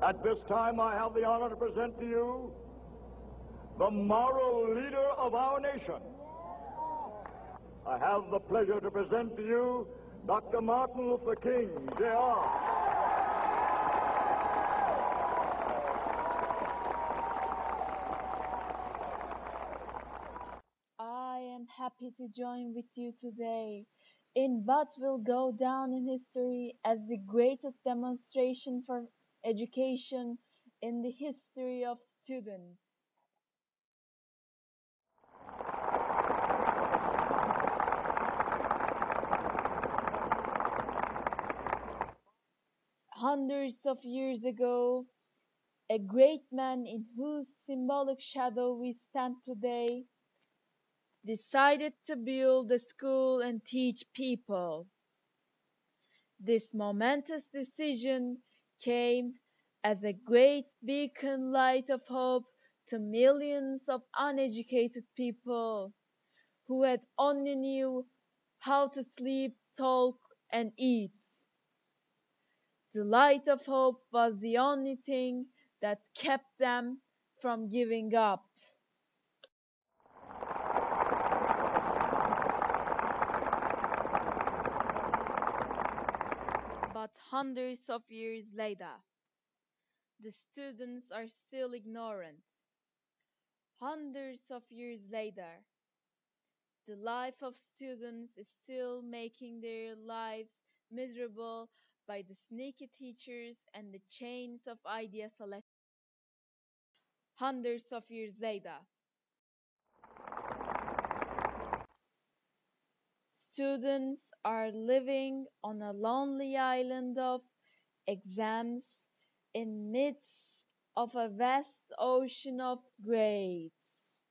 At this time, I have the honor to present to you the moral leader of our nation. I have the pleasure to present to you Dr. Martin Luther King, Jr. I am happy to join with you today in what will go down in history as the greatest demonstration for education in the history of students. Hundreds of years ago, a great man in whose symbolic shadow we stand today decided to build a school and teach people. This momentous decision came as a great beacon light of hope to millions of uneducated people who had only knew how to sleep, talk, and eat. The light of hope was the only thing that kept them from giving up. But hundreds of years later, the students are still ignorant. Hundreds of years later, the life of students is still making their lives miserable by the sneaky teachers and the chains of idea selection. Hundreds of years later, students are living on a lonely island of exams in midst of a vast ocean of grades.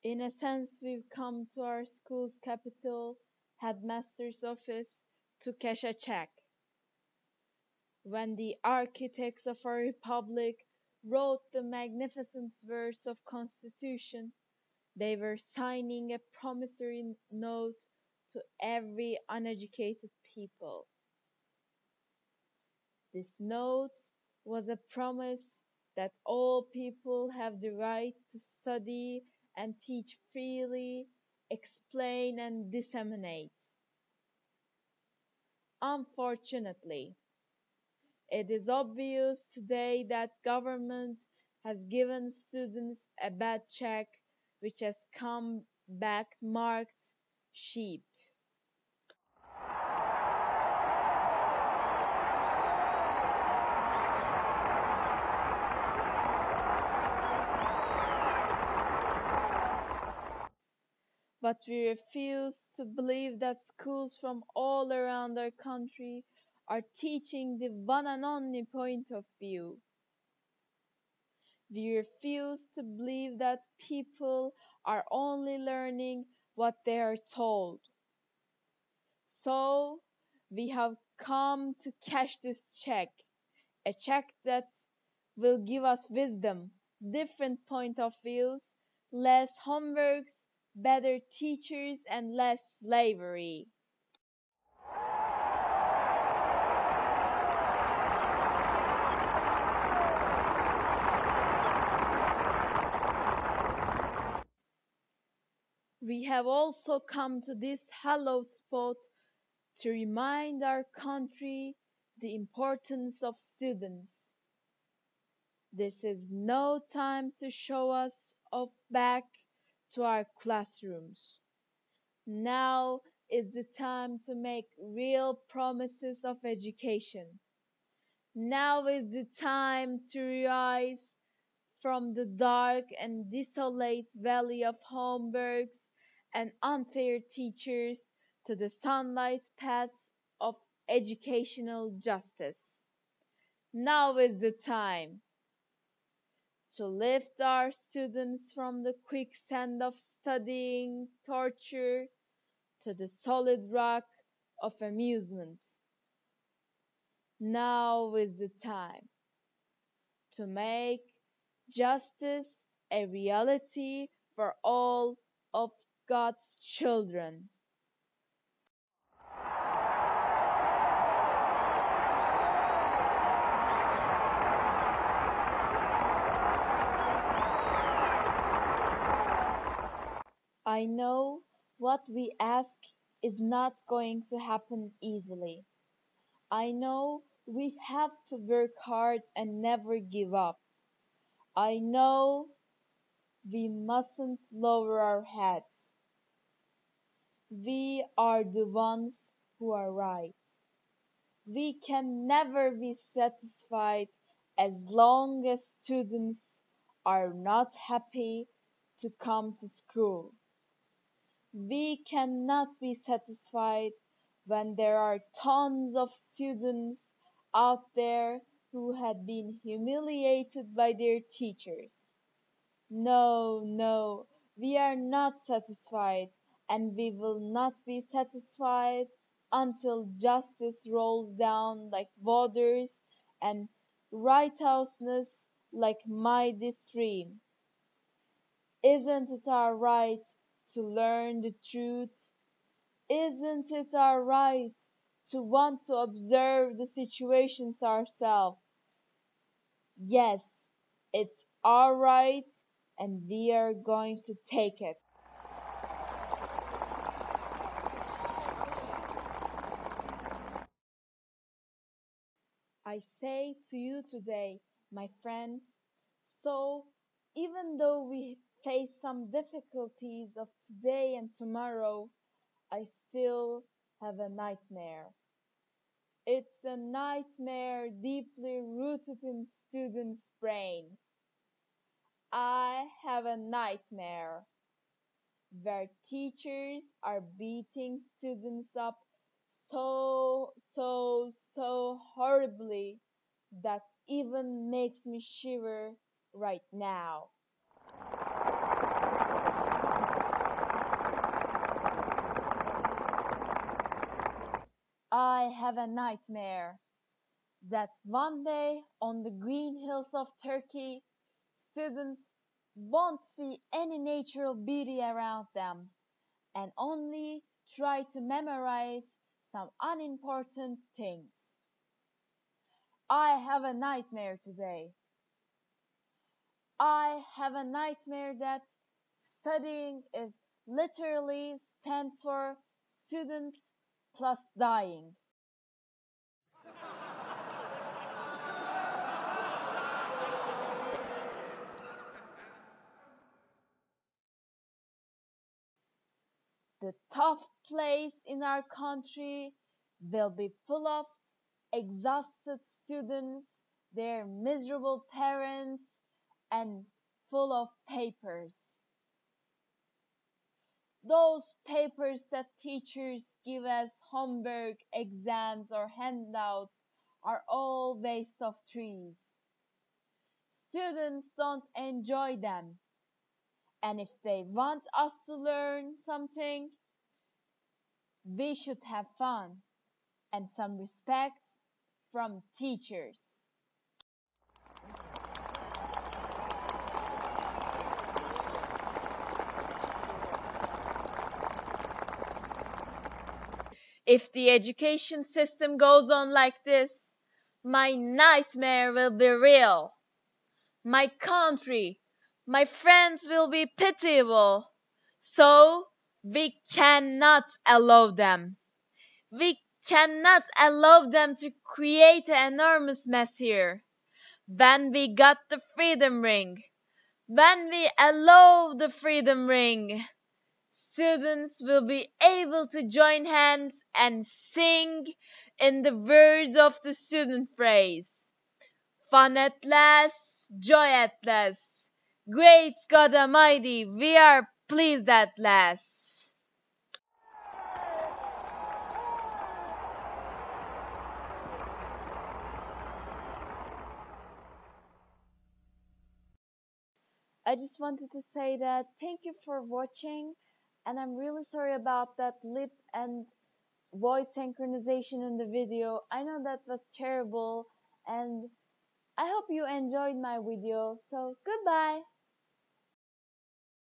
In a sense, we've come to our school's capital, headmaster's office, to cash a check. When the architects of our republic wrote the magnificent verse of Constitution, they were signing a promissory note to every uneducated people. This note was a promise that all people have the right to study and teach freely, explain and disseminate. Unfortunately, it is obvious today that government has given students a bad check which has come back marked sheep. But we refuse to believe that schools from all around our country are teaching the one and only point of view. We refuse to believe that people are only learning what they are told. So we have come to cash this check, a check that will give us wisdom, different point of views, less homeworks, better teachers, and less slavery. We have also come to this hallowed spot to remind our country the importance of students. This is no time to show us off back to our classrooms. Now is the time to make real promises of education. Now is the time to rise from the dark and desolate valley of Homburgs and unfair teachers to the sunlight paths of educational justice. Now is the time to lift our students from the quicksand of studying torture to the solid rock of amusement. Now is the time to make justice a reality for all of God's children. I know what we ask is not going to happen easily. I know we have to work hard and never give up. I know we mustn't lower our heads. We are the ones who are right. We can never be satisfied as long as students are not happy to come to school. We cannot be satisfied when there are tons of students out there who had been humiliated by their teachers. No, no, we are not satisfied, and we will not be satisfied until justice rolls down like waters and righteousness like mighty stream. Isn't it our right to learn the truth? Isn't it our right to want to observe the situations ourselves? Yes, it's our right, and we are going to take it. I say to you today, my friends, so even though we face some difficulties of today and tomorrow, I still have a nightmare. It's a nightmare deeply rooted in students' brains. I have a nightmare where teachers are beating students up so horribly that even makes me shiver right now. I have a nightmare that one day on the green hills of Turkey, students won't see any natural beauty around them and only try to memorize some unimportant things. I have a nightmare today. I have a nightmare that studying is literally stands for student plus dying. The tough place in our country will be full of exhausted students, their miserable parents, and full of papers. Those papers that teachers give as homework, exams, or handouts are all waste of trees. Students don't enjoy them, and if they want us to learn something, we should have fun and some respect from teachers. If the education system goes on like this, my nightmare will be real. My country, my friends will be pitiable. So we cannot allow them. We cannot allow them to create an enormous mess here. When we got the freedom ring, when we allow the freedom ring, students will be able to join hands and sing in the words of the student phrase. Fun at last, joy at last. Great God Almighty, we are pleased at last. I just wanted to say that thank you for watching, and I'm really sorry about that lip and voice synchronization in the video. I know that was terrible, and I hope you enjoyed my video. So goodbye.